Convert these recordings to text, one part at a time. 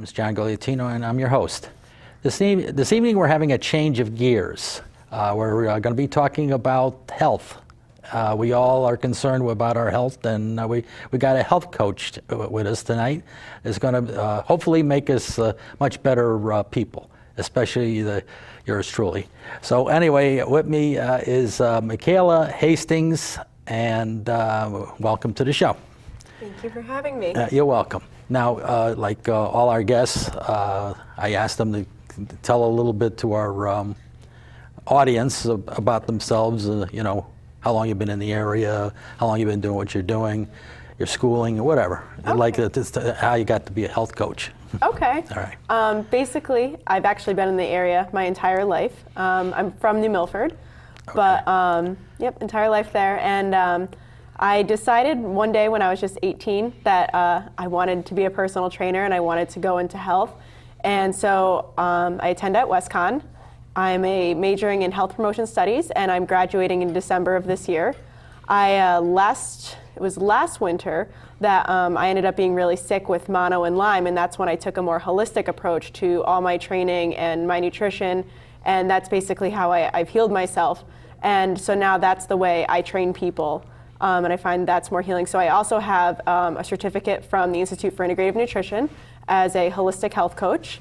is John Gogliettino, and I'm your host. This evening we're having a change of gears. We're going to be talking about health. We all are concerned about our health, and we got a health coach with us tonight. Is going to hopefully make us much better people, especially yours truly. So anyway, with me is Michaela Hastings, and welcome to the show. Thank you for having me. You're welcome. Now, like all our guests, I asked them to tell a little bit to our audience about themselves, you know, how long you've been in the area, how long you've been doing what you're doing, your schooling, or whatever. Okay. Like how you got to be a health coach. Okay. All right. Basically, I've actually been in the area my entire life. I'm from New Milford, okay. But yep, entire life there. And I decided one day when I was just 18 that I wanted to be a personal trainer and I wanted to go into health. And so I attend at WestConn. I'm majoring in health promotion studies, and I'm graduating in December of this year. It was last winter that I ended up being really sick with mono and Lyme, and that's when I took a more holistic approach to all my training and my nutrition, and that's basically how I've healed myself. And so now that's the way I train people, and I find that's more healing. So I also have a certificate from the Institute for Integrative Nutrition as a holistic health coach.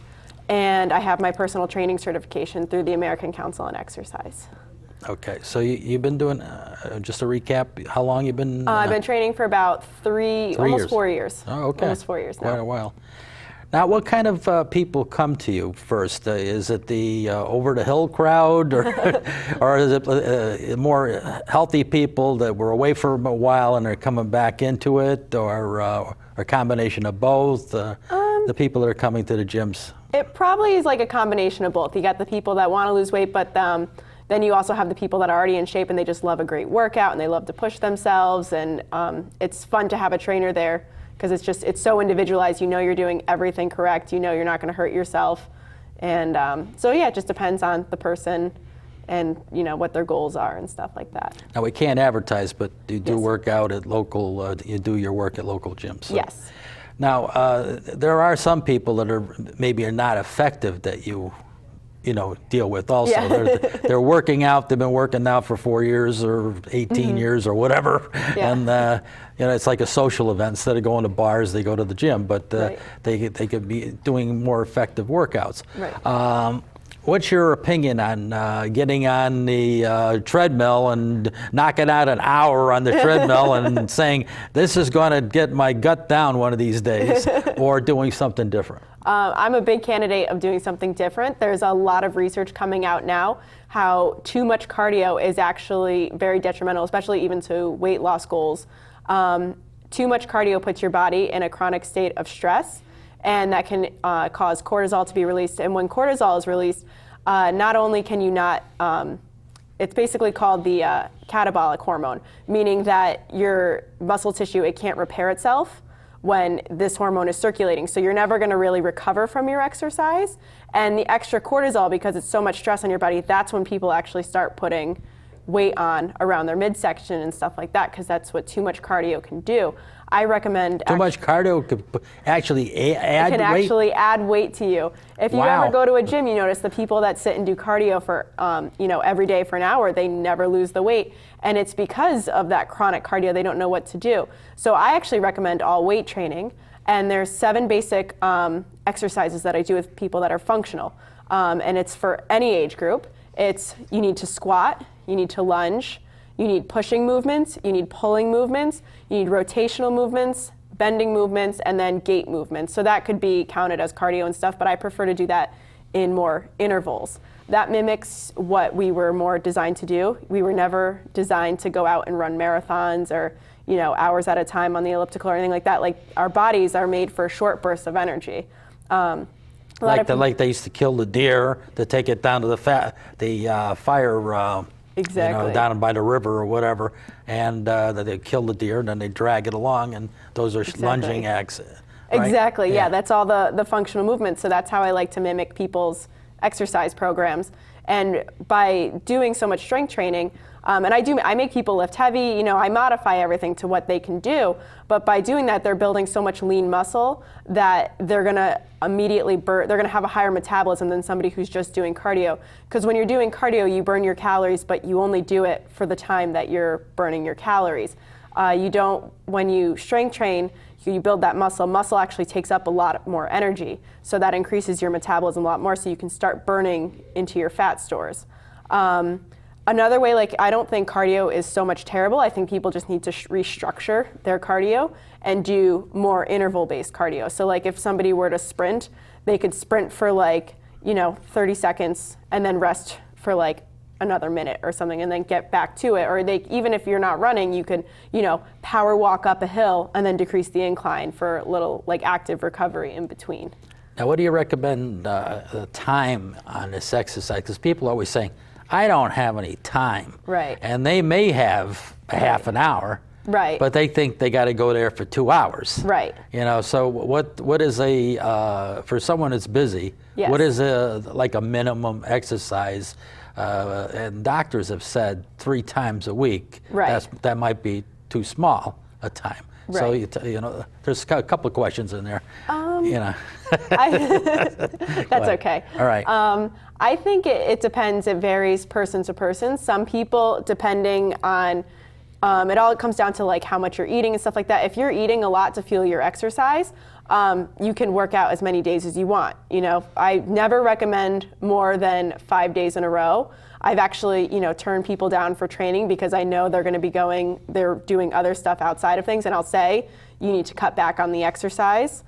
And I have my personal training certification through the American Council on Exercise. Okay, so you've been doing, just to recap, how long you've been? I've been training for about almost 4 years. Oh, okay. Almost 4 years now. Quite a while. Now, what kind of people come to you first? Is it the over-the-hill crowd, or is it more healthy people that were away for a while and are coming back into it, or a combination of both? The people that are coming to the gyms? It probably is like a combination of both. You got the people that want to lose weight, but then you also have the people that are already in shape and they just love a great workout and they love to push themselves, and it's fun to have a trainer there because it's so individualized. You know you're doing everything correct. You know you're not going to hurt yourself, and so yeah, it just depends on the person and you know what their goals are and stuff like that. Now we can't advertise, but you do Yes. work out at local. You do your work at local gyms. So. Yes. Now, there are some people that are not effective that you deal with also. Yeah. They're working out, they've been working now for 4 years or 18 years or whatever. Yeah. And, it's like a social event. Instead of going to bars, they go to the gym, but Right. they could be doing more effective workouts. Right. What's your opinion on getting on the treadmill and knocking out an hour on the treadmill and saying, this is going to get my gut down one of these days, or doing something different? I'm a big candidate of doing something different. There's a lot of research coming out now how too much cardio is actually very detrimental, especially even to weight loss goals. Too much cardio puts your body in a chronic state of stress, and that can cause cortisol to be released. And when cortisol is released, not only can you not, it's basically called the catabolic hormone, meaning that your muscle tissue, it can't repair itself when this hormone is circulating. So you're never going to really recover from your exercise. And the extra cortisol, because it's so much stress on your body, that's when people actually start putting weight on around their midsection and stuff like that, because that's what too much cardio can do. I recommend too much cardio could actually add weight? It can actually add weight to you. If you Wow. ever go to a gym, you notice the people that sit and do cardio for every day for an hour, they never lose the weight. And it's because of that chronic cardio, they don't know what to do. So I actually recommend all weight training. And there's 7 basic exercises that I do with people that are functional. And it's for any age group. You need to squat, you need to lunge, you need pushing movements, you need pulling movements, you need rotational movements, bending movements, and then gait movements. So that could be counted as cardio and stuff, but I prefer to do that in more intervals. That mimics what we were more designed to do. We were never designed to go out and run marathons or hours at a time on the elliptical or anything like that. Like, our bodies are made for short bursts of energy. Like they used to kill the deer to take it down to the fire. Exactly. Down by the river or whatever, and they kill the deer, and then they drag it along, and those are lunging acts. Right? Exactly, yeah, that's all the functional movements. So that's how I like to mimic people's exercise programs. And by doing so much strength training, And I make people lift heavy, I modify everything to what they can do. But by doing that, they're building so much lean muscle that they're gonna immediately they're gonna have a higher metabolism than somebody who's just doing cardio. Because when you're doing cardio, you burn your calories, but you only do it for the time that you're burning your calories. When you strength train, you build that muscle. Muscle actually takes up a lot more energy. So that increases your metabolism a lot more, so you can start burning into your fat stores. Another way, I don't think cardio is so much terrible. I think people just need to restructure their cardio and do more interval-based cardio. So if somebody were to sprint, they could sprint for 30 seconds and then rest for another minute or something and then get back to it. Or even if you're not running, you could, power walk up a hill and then decrease the incline for a little active recovery in between. Now, what do you recommend the time on this exercise? Because people are always saying, I don't have any time. Right. And they may have a half an hour. Right. But they think they got to go there for 2 hours. Right. So what is for someone that's busy, Yes. what is a minimum exercise? And doctors have said 3 times a week. Right. That might be too small a time. Right. So there's a couple of questions in there. That's okay. All right. I think it depends. It varies person to person. Some people, depending on, it all comes down to how much you're eating and stuff like that. If you're eating a lot to fuel your exercise, you can work out as many days as you want. I never recommend more than 5 days in a row. I've actually, turned people down for training because I know they're going to be they're doing other stuff outside of things, and I'll say, you need to cut back on the exercise.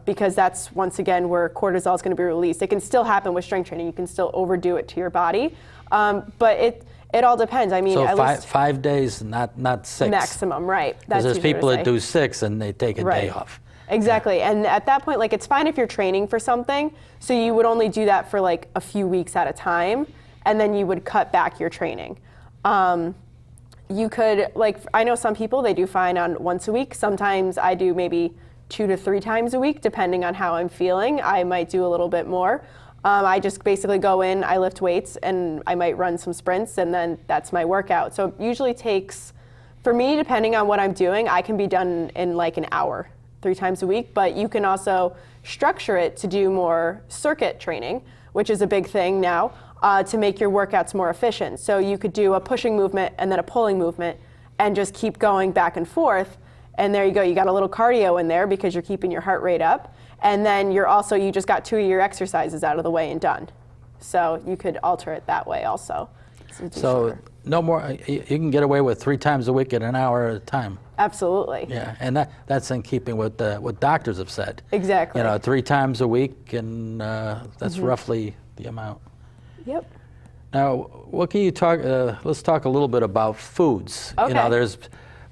Because that's, once again, where cortisol is going to be released. It can still happen with strength training. You can still overdo it to your body. But it all depends. I mean, so at least 5 days, not 6. Maximum, right. Because there's easier to people that say. do 6 and they take a day off. Exactly. And at that point, it's fine if you're training for something. So you would only do that for a few weeks at a time, and then you would cut back your training. You could, I know some people, they do fine on once a week. Sometimes I do maybe 2 to 3 times a week, depending on how I'm feeling. I might do a little bit more. I just basically go in, I lift weights, and I might run some sprints, and then that's my workout. So it usually takes, for me, depending on what I'm doing, I can be done in an hour, 3 times a week. But you can also structure it to do more circuit training, which is a big thing now, to make your workouts more efficient. So you could do a pushing movement and then a pulling movement and just keep going back and forth. And there you go, you got a little cardio in there because you're keeping your heart rate up. And then you just got 2 of your exercises out of the way and done. So you could alter it that way also. So no more, you can get away with 3 times a week at an hour at a time. Absolutely. Yeah, and that's in keeping with what doctors have said. Exactly. 3 times a week, and that's roughly the amount. Yep. Now, what can you talk? Let's talk a little bit about foods. Okay. There's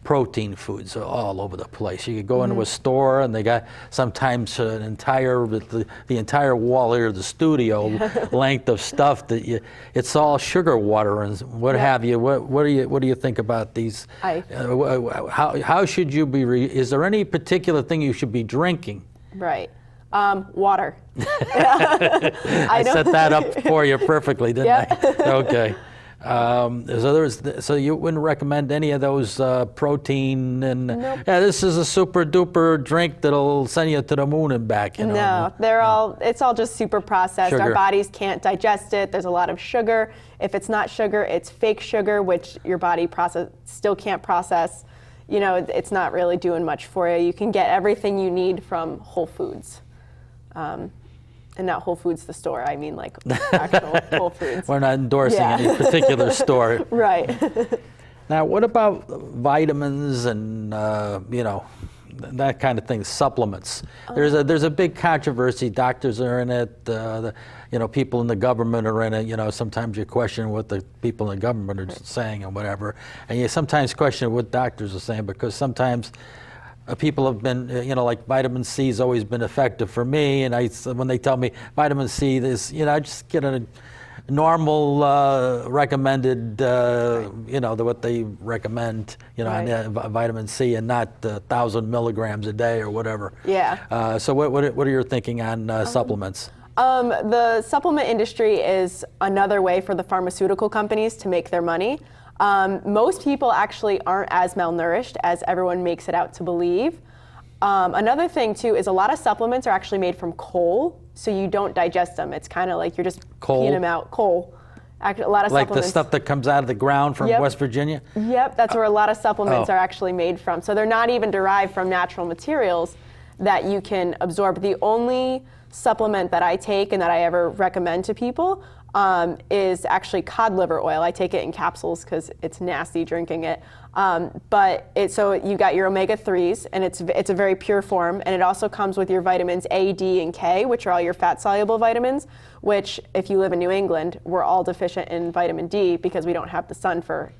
protein foods all over the place. You could go into a store and they got sometimes the entire wall here, the studio length of stuff it's all sugar water and what have you. What do you think about these? How should you be? Is there any particular thing you should be drinking? Right. Water. I set that up for you perfectly, didn't I? Okay. So you wouldn't recommend any of those protein and Nope. Yeah, this is a super duper drink that'll send you to the moon and back. No, it's all just super processed. Sugar. Our bodies can't digest it. There's a lot of sugar. If it's not sugar, it's fake sugar, which your body still can't process. It's not really doing much for you. You can get everything you need from Whole Foods. And not Whole Foods the store, I mean actual Whole Foods. We're not endorsing any particular store. Right. Now, what about vitamins and that kind of thing, supplements? There's a big controversy. Doctors are in it. People in the government are in it. Sometimes you question what the people in the government are saying and whatever, and you sometimes question what doctors are saying because sometimes. People have been, like vitamin C has always been effective for me, and when they tell me vitamin C, I just get a normal recommended, what they recommend, vitamin C, and not 1,000 milligrams a day or whatever. Yeah. So what are your thinking on supplements? The supplement industry is another way for the pharmaceutical companies to make their money. Most people actually aren't as malnourished as everyone makes it out to believe. Another thing too is a lot of supplements are actually made from coal, so you don't digest them. It's kind of like you're just peeing them out. Coal. A lot of Like supplements. the stuff that comes out of the ground from West Virginia? Yep, that's where a lot of supplements are actually made from. So they're not even derived from natural materials that you can absorb. The only supplement that I take and that I ever recommend to people is actually cod liver oil. I take it in capsules because it's nasty drinking it. So you got your omega-3s, and it's a very pure form, and it also comes with your vitamins A, D, and K, which are all your fat-soluble vitamins, which if you live in New England, we're all deficient in vitamin D because we don't have the sun for,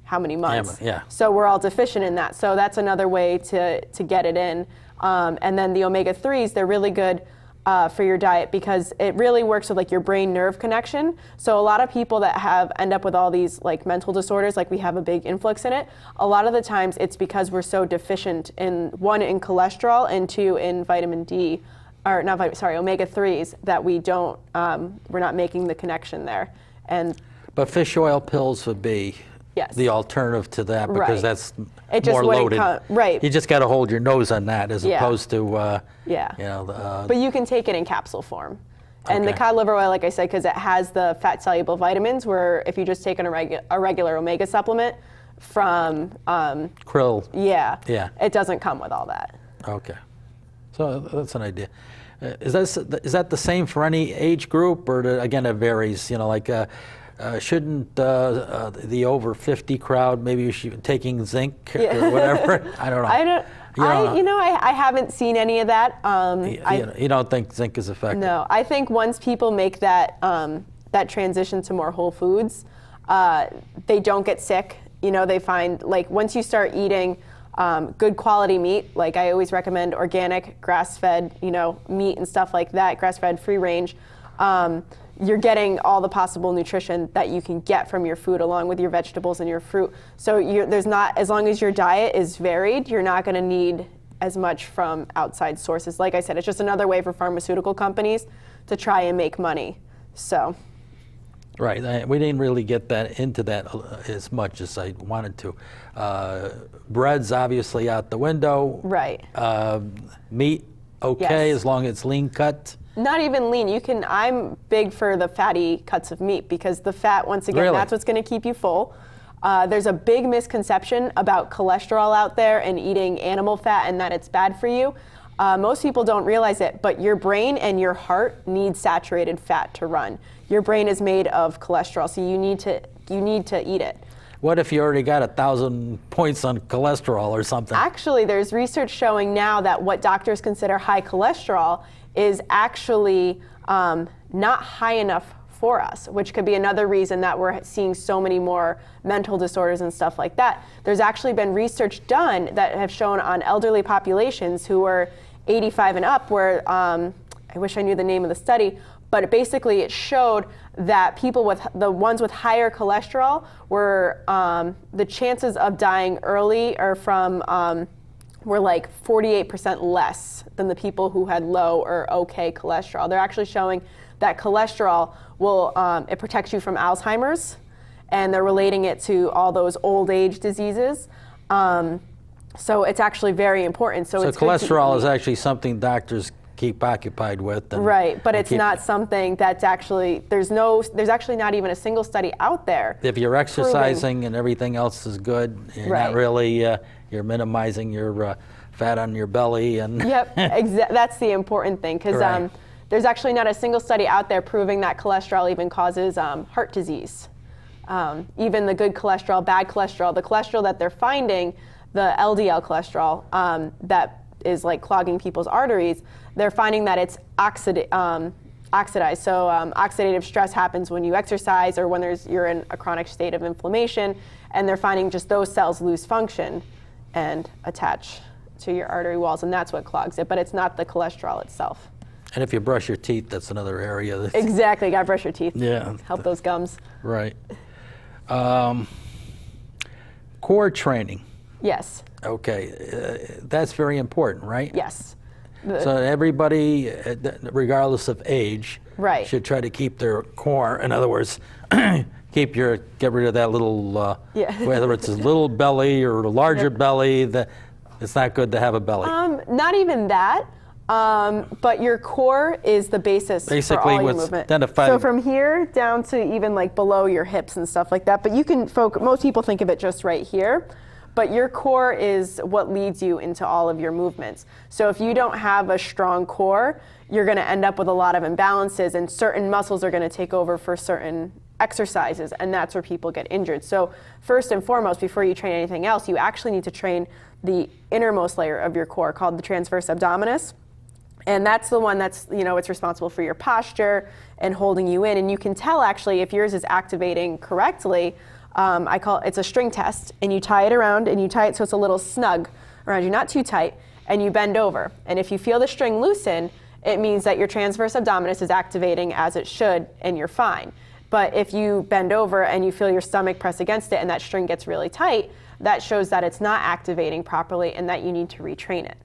how many months. Yeah. So we're all deficient in that. So that's another way to get it in. And then the omega-3s, they're really good for your diet because it really works with like your brain nerve connection. So a lot of people that end up with all these like mental disorders, like we have a big influx in it, a lot of the times it's because we're so deficient in cholesterol and 2 in vitamin D, or not vitamin, sorry, omega-3s, that we're not making the connection there. But fish oil pills would be the alternative to that because that's more loaded. Right. You just got to hold your nose on that as opposed to, but you can take it in capsule form. And the cod liver oil, like I said, because it has the fat-soluble vitamins, where if you just take a regular omega supplement from krill, it doesn't come with all that. Okay, so that's an idea. Is that the same for any age group, or again it varies? Shouldn't the over 50 crowd maybe should taking zinc or whatever? I don't know. I haven't seen any of that. You don't think zinc is effective? No, I think once people make that transition to more whole foods, they don't get sick. They find like once you start eating good quality meat, like I always recommend organic, grass-fed, meat and stuff like that, grass-fed, free range. You're getting all the possible nutrition that you can get from your food along with your vegetables and your fruit. So as long as your diet is varied, you're not going to need as much from outside sources. Like I said, it's just another way for pharmaceutical companies to try and make money. So. Right, we didn't really get into that as much as I wanted to. Bread's obviously out the window. Right. Meat, as long as it's lean cut. Not even lean. I'm big for the fatty cuts of meat because the fat, once again, that's what's going to keep you full. There's a big misconception about cholesterol out there and eating animal fat and that it's bad for you. Most people don't realize it, but your brain and your heart need saturated fat to run. Your brain is made of cholesterol, so you need to eat it. What if you already got 1,000 points on cholesterol or something? Actually, there's research showing now that what doctors consider high cholesterol is actually not high enough for us, which could be another reason that we're seeing so many more mental disorders and stuff like that. There's actually been research done that have shown on elderly populations who are 85 and up, where I wish I knew the name of the study, but basically it showed that the ones with higher cholesterol were the chances of dying early were like 48% less than the people who had low or okay cholesterol. They're actually showing that cholesterol it protects you from Alzheimer's, and they're relating it to all those old age diseases. So it's actually very important. So cholesterol is actually something doctors keep occupied with. Right, but it's not something that's actually, there's actually not even a single study out there. If you're exercising and everything else is good, you're not really, you're minimizing your fat on your belly. Yep, that's the important thing, because there's actually not a single study out there proving that cholesterol even causes heart disease. Even the good cholesterol, bad cholesterol, the cholesterol that they're finding, the LDL cholesterol that is like clogging people's arteries, they're finding that it's oxidized. So oxidative stress happens when you exercise or when you're in a chronic state of inflammation, and they're finding just those cells lose function and attach to your artery walls, and that's what clogs it, but it's not the cholesterol itself. And if you brush your teeth, that's another area. Exactly, gotta brush your teeth. Yeah. Help those gums. Right. Core training. Yes. Okay, that's very important, right? Yes. So everybody, regardless of age, should try to keep their core, in other words, get rid of that little, Yeah. whether it's a little belly or a larger belly, that it's not good to have a belly. Not even that, but your core is the basis for all your movement. So from here down to even like below your hips and stuff like that. But you can focus. Most people think of it just right here, but your core is what leads you into all of your movements. So if you don't have a strong core, you're going to end up with a lot of imbalances, and certain muscles are going to take over for certain exercises, and that's where people get injured. So first and foremost, before you train anything else, you actually need to train the innermost layer of your core, called the transverse abdominis. And that's the one that's, it's responsible for your posture and holding you in. And you can tell actually if yours is activating correctly. It's a string test, and you tie it around, and you tie it so it's a little snug around you, not too tight, and you bend over. And if you feel the string loosen, it means that your transverse abdominis is activating as it should, and you're fine. But if you bend over and you feel your stomach press against it and that string gets really tight, that shows that it's not activating properly and that you need to retrain it.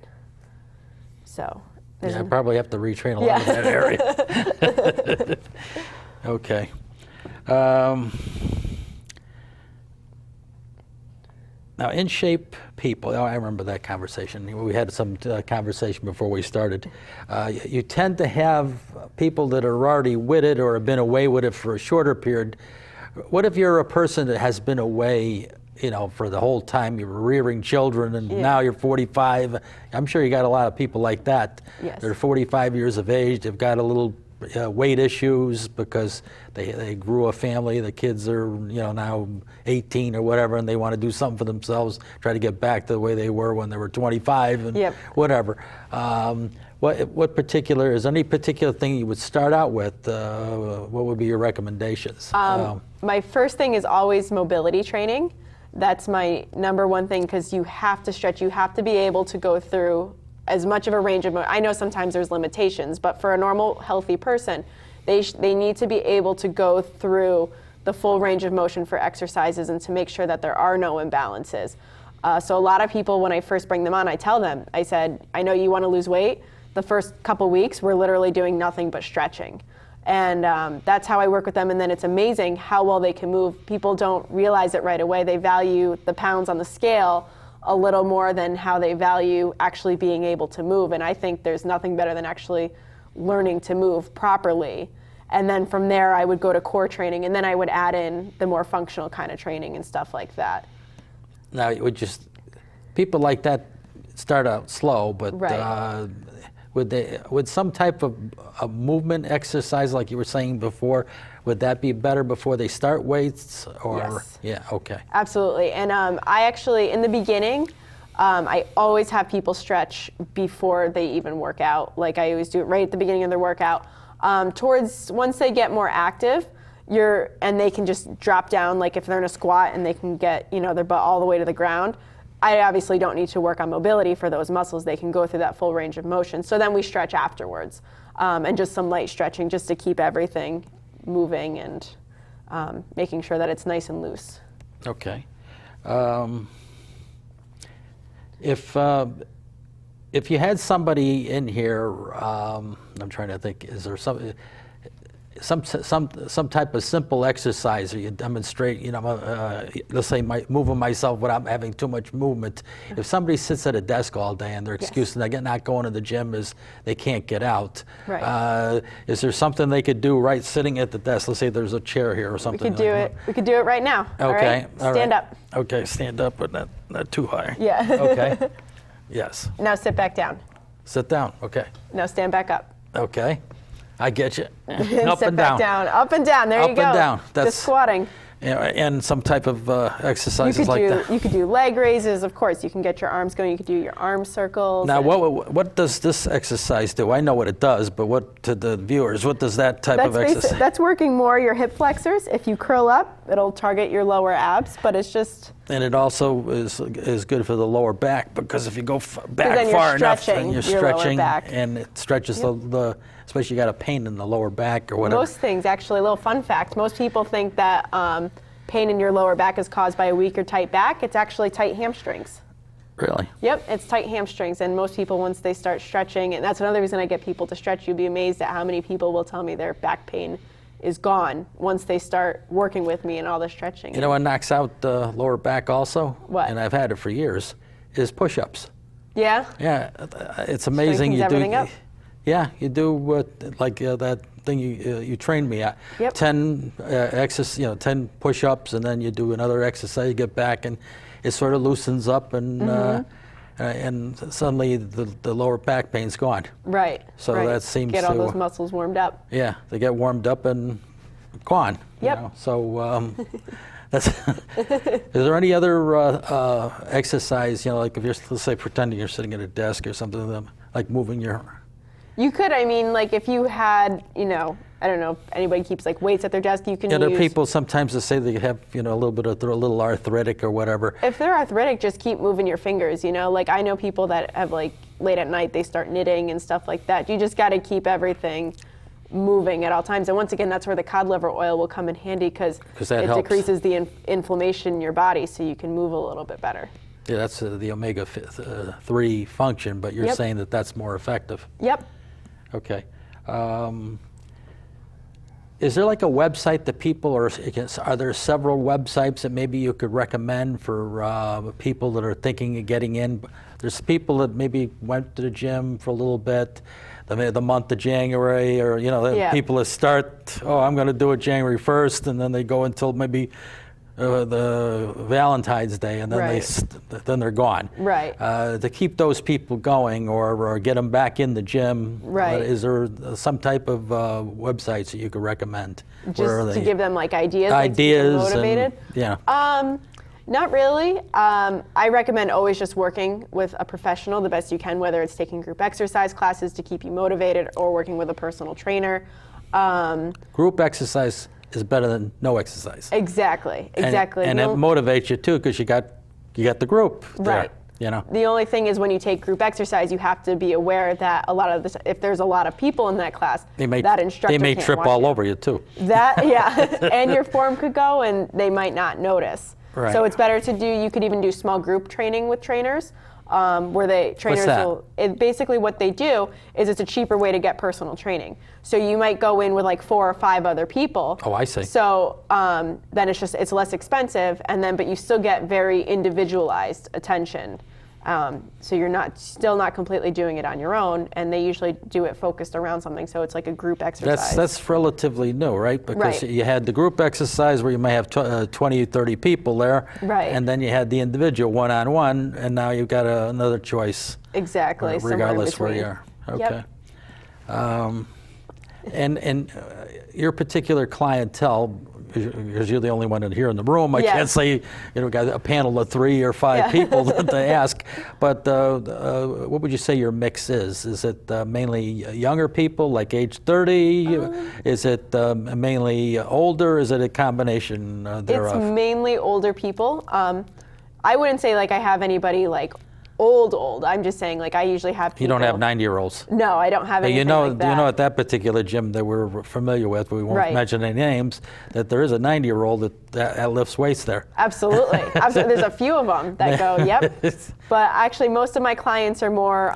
So. Yeah, I probably have to retrain a lot of that area. Okay. Now, in shape people, I remember that conversation. We had some conversation before we started. You tend to have people that are already with it or have been away with it for a shorter period. What if you're a person that has been away, for the whole time, you're rearing children, and now you're 45? I'm sure you got a lot of people like that. Yes. They're 45 years of age, they've got a little weight issues because they grew a family, the kids are now 18 or whatever, and they want to do something for themselves, try to get back to the way they were when they were 25 and whatever. Is any particular thing you would start out with? What would be your recommendations? My first thing is always mobility training. That's my number one thing, because you have to stretch. You have to be able to go through as much of a range of motion. I know sometimes there's limitations, but for a normal, healthy person, they need to be able to go through the full range of motion for exercises and to make sure that there are no imbalances. So a lot of people, when I first bring them on, I tell them, I said, I know you want to lose weight. The first couple weeks, we're literally doing nothing but stretching. And that's how I work with them. And then it's amazing how well they can move. People don't realize it right away. They value the pounds on the scale a little more than how they value actually being able to move. And I think there's nothing better than actually learning to move properly. And then from there, I would go to core training, and then I would add in the more functional kind of training and stuff like that. Now, people like that start out slow, but would some type of a movement exercise, like you were saying before, would that be better before they start weights? Or yes. Yeah, okay. Absolutely. And I actually, in the beginning, I always have people stretch before they even work out. Like I always do it right at the beginning of their workout. Once they get more active, and they can just drop down, like if they're in a squat and they can get their butt all the way to the ground. I obviously don't need to work on mobility for those muscles. They can go through that full range of motion. So then we stretch afterwards, and just some light stretching just to keep everything moving and making sure that it's nice and loose. Okay. If you had somebody in here, I'm trying to think, is there some type of simple exercise, or you demonstrate, let's say moving myself without having too much movement. If somebody sits at a desk all day and their excuse not going to the gym is they can't get out, right. Is there something they could do right sitting at the desk? Let's say there's a chair here or something. We could do it. We could do it right now. Okay. All right. Stand up. Okay, stand up, but not too high. Yeah. Okay. Yes. Now sit back down. Sit down. Okay. Now stand back up. Okay. I get you. Up Sit and back down. Up and down. There you go. Up and down. Just squatting. And some type of exercises like that. You could do leg raises, of course. You can get your arms going. You could do your arm circles. Now, what does this exercise do? I know what it does, but what to the viewers? What does that type of exercise? That's working more your hip flexors. If you curl up, it'll target your lower abs, but it's just. And it also is good for the lower back, because if you go back far enough, then you're stretching, and it stretches the especially you got a pain in the lower back or whatever. Most things, actually, a little fun fact, most people think that pain in your lower back is caused by a weak or tight back. It's actually tight hamstrings. Really? Yep, it's tight hamstrings, and most people, once they start stretching, and that's another reason I get people to stretch, you'd be amazed at how many people will tell me their back pain is gone once they start working with me and all the stretching. You know what knocks out the lower back also? What? And I've had it for years, is push-ups. Yeah? Yeah, it's amazing. Strengthens everything up. Yeah, you do that thing you trained me at. Yep. 10 10 push-ups, and then you do another exercise. You get back, and it sort of loosens up, and suddenly the lower back pain's gone. Right. So right. that seems Get all to those muscles warmed up. Yeah, they get warmed up and gone. Yep. You know? So that's. Is there any other exercise? You know, like if you're, let's say, pretending you're sitting at a desk or something, like moving your. You could, I mean, like if you had, I don't know if anybody keeps like weights at their desk, you can Yeah, there use. are people sometimes that say they have, a little bit of, they're a little arthritic or whatever. If they're arthritic, just keep moving your fingers, Like I know people that have like late at night, they start knitting and stuff like that. You just got to keep everything moving at all times. And once again, that's where the cod liver oil will come in handy because it helps. decreases the inflammation in your body so you can move a little bit better. Yeah, that's the omega-3 function, but you're Yep. saying that that's more effective. Yep. Okay. Is there like a website that people are there several websites that maybe you could recommend for people that are thinking of getting in? There's people that maybe went to the gym for a little bit, the month of January, or Yeah. people that start, I'm going to do it January 1st, and then they go until maybe the Valentine's Day, and then Right. then they're gone. Right. To keep those people going or get them back in the gym, Right. is there some type of websites that you could recommend? Just to give them like ideas, ideas, like to keep them motivated. yeah. Not really. I recommend always just working with a professional the best you can, whether it's taking group exercise classes to keep you motivated or working with a personal trainer. Group exercise is better than no exercise. Exactly. And it motivates you too because you got the group there. Right. You know. The only thing is when you take group exercise, you have to be aware that a lot of this, if there's a lot of people in that class, that instructor they may can't trip watch all you. over you too. That, yeah, and your form could go and they might not notice. Right. So it's better to do, you could even do small group training with trainers, where trainers that? will, basically what they do is it's a cheaper way to get personal training. So you might go in with like 4 or 5 other people. Oh, I see. So then it's less expensive, but you still get very individualized attention. So you're still not completely doing it on your own, and they usually do it focused around something, so it's like a group exercise. That's relatively new, right? Because Right. you had the group exercise where you may have 20, 30 people there, Right. and then you had the individual one-on-one, and now you've got another choice. Exactly. somewhere in Regardless where between. you are. Okay. Yep. And your particular clientele, because you're the only one here in the room, I Yes. can't say got a panel of 3 or 5 people to ask. But what would you say your mix is? Is it mainly younger people, like age 30? Is it mainly older? Is it a combination thereof? It's mainly older people. I wouldn't say like I have anybody like old. I'm just saying like I usually have people. You don't have 90-year-olds. No, I don't have anything like that. You know, at that particular gym that we're familiar with, we won't Right. mention any names, that there is a 90-year-old that lifts weights there. Absolutely. Absolutely. There's a few of them that go, yep. But actually, most of my clients are more,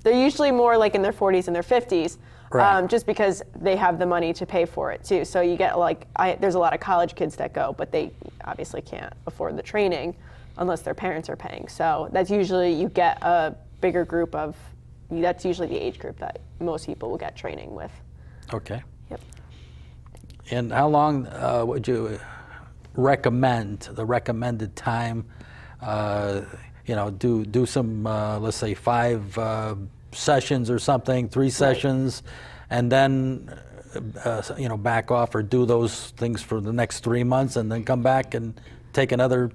they're usually more like in their 40s and their 50s, Right. just because they have the money to pay for it too. So you get there's a lot of college kids that go, but they obviously can't afford the training unless their parents are paying. So that's usually, you get a bigger group that's usually the age group that most people will get training with. Okay. Yep. And how long would you recommend, the recommended time, do some, let's say 5 sessions or something, 3 sessions, and then, back off or do those things for the next 3 months and then come back and take another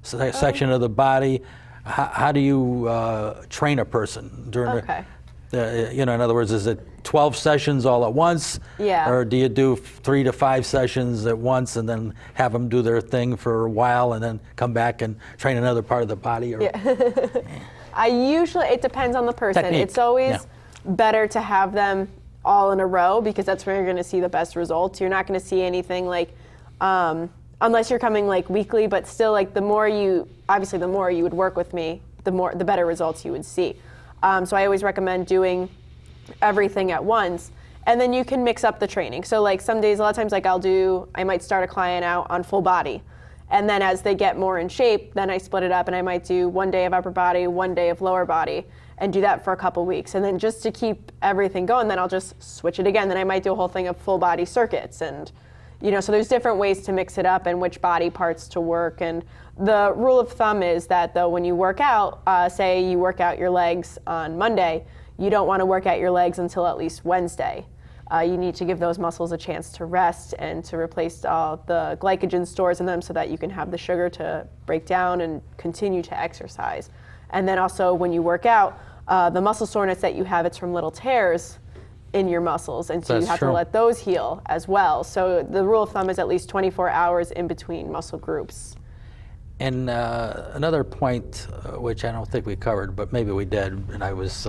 section of the body? How do you train a person during Okay. in other words, is it 12 sessions all at once? Yeah. Or do you do 3 to 5 sessions at once and then have them do their thing for a while and then come back and train another part of the body? Or? Yeah. It depends on the person. Technique. It's always better to have them all in a row because that's where you're going to see the best results. You're not going to see anything like, unless you're coming like weekly, but still like the more you would work with me, the better results you would see. So I always recommend doing everything at once. And then you can mix up the training. So like some days, a lot of times, like I might start a client out on full body. And then as they get more in shape, then I split it up and I might do 1 day of upper body, 1 day of lower body, and do that for a couple weeks. And then just to keep everything going, then I'll just switch it again. Then I might do a whole thing of full body circuits. And, so there's different ways to mix it up and which body parts to work. And the rule of thumb is that though, when you work out, say you work out your legs on Monday, you don't want to work out your legs until at least Wednesday. You need to give those muscles a chance to rest and to replace all the glycogen stores in them so that you can have the sugar to break down and continue to exercise. And then also when you work out, the muscle soreness that you have, it's from little tears in your muscles. And so you have to let those heal as well. So the rule of thumb is at least 24 hours in between muscle groups. And another point, which I don't think we covered, but maybe we did, and I was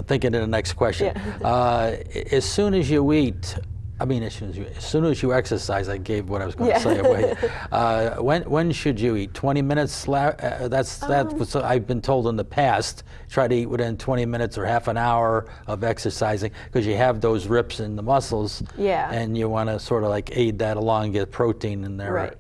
thinking of the next question. Yeah. As soon as you eat, as soon as you exercise, I gave what I was going to say away. When should you eat? 20 minutes? That's what I've been told in the past. Try to eat within 20 minutes or half an hour of exercising because you have those rips in the muscles. Yeah. And you want to sort of like aid that along, get protein in there. Right.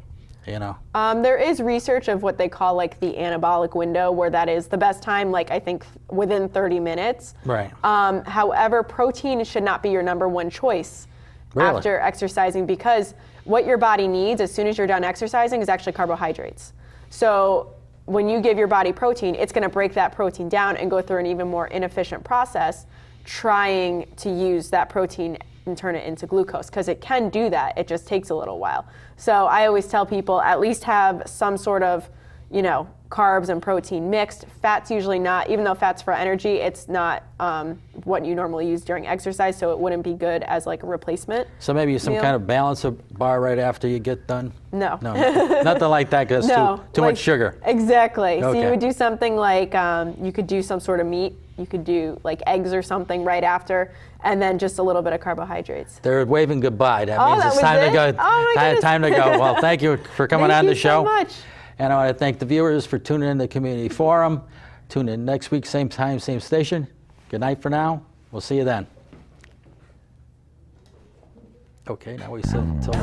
There is research of what they call like the anabolic window, where that is the best time, like I think within 30 minutes. Right. However, protein should not be your number one choice after exercising, because what your body needs as soon as you're done exercising is actually carbohydrates. So when you give your body protein, it's going to break that protein down and go through an even more inefficient process trying to use that protein and turn it into glucose, because it can do that. It just takes a little while. So I always tell people at least have some sort of, carbs and protein mixed. Fat's usually not, even though fat's for energy, it's not what you normally use during exercise, so it wouldn't be good as like a replacement. So maybe some kind of balancer bar right after you get done? No, nothing like that, because too much sugar. Exactly. Okay. So you would do something like, you could do some sort of meat. You could do like eggs or something right after, and then just a little bit of carbohydrates. They're waving goodbye. That means it's time to go. Oh my goodness. Time to go. Well, thank you for coming on the show. Thank you so much. And I want to thank the viewers for tuning in to the Community Forum. Tune in next week, same time, same station. Good night for now. We'll see you then. Okay, now we sit until